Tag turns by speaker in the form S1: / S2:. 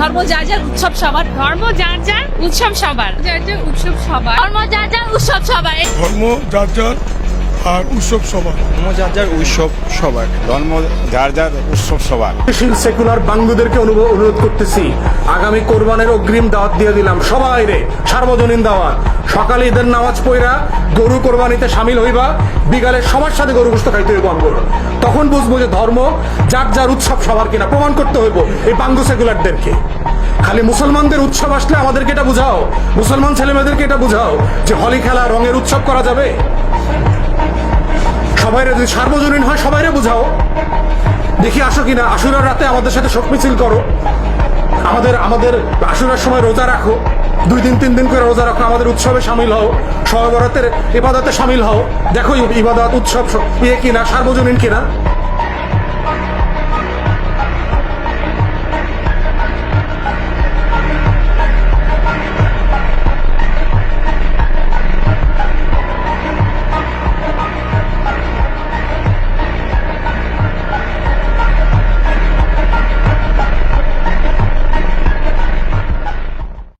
S1: ধর্ম যার যার উৎসব সবার,
S2: ধর্ম যার যার উৎসব সবার, যার যার উৎসব সবার,
S1: ধর্ম যার যার উৎসব সবার।
S3: ধর্ম যার যার আর উৎসব সবার।
S4: ধর্ম যার যার উৎসব সবার।
S5: ধর্ম যার যার উৎসব সবার।
S6: সেকুলার বাঙ্গুদেরকে অনুরোধ করতেছি, আগামী কোরবানের অগ্রিম দাওয়াত দিয়ে দিলাম সবাই রে, সার্বজনীন দাওয়াত। সকালে ঈদের নামাজ পড়া গরু কোরবানিতে সামিল হইবা, বিকালে সবার সাথে গরু গোশত খাইতে হইব আমগুলো। তখন বুঝবো যে ধর্ম যার যার উৎসব সবার কিনা, প্রমাণ করতে হইব এই বাঙ্গু সেকুলারদেরকে। খালি মুসলমানদের উৎসব আসলে আমাদেরকে এটা বুঝাও, মুসলমান ছেলেমেয়েদেরকে এটা বুঝাও যে হোলি খেলা রঙের উৎসব করা যাবে। সবাইরে যদি সার্বজনীন হয় সবাইরে বুঝাও, দেখি আসো কিনা। আশুরার রাতে আমাদের সাথে শোক মিছিল করো, আমাদের আশুরার সময় রোজা রাখো, 2 দিন 3 দিন করে রোজা রাখো, আমাদের উৎসবে সামিল হও, শবে বরাতের ইবাদতে সামিল হও। দেখো ইবাদত উৎসব কিনা, সার্বজনীন কিনা।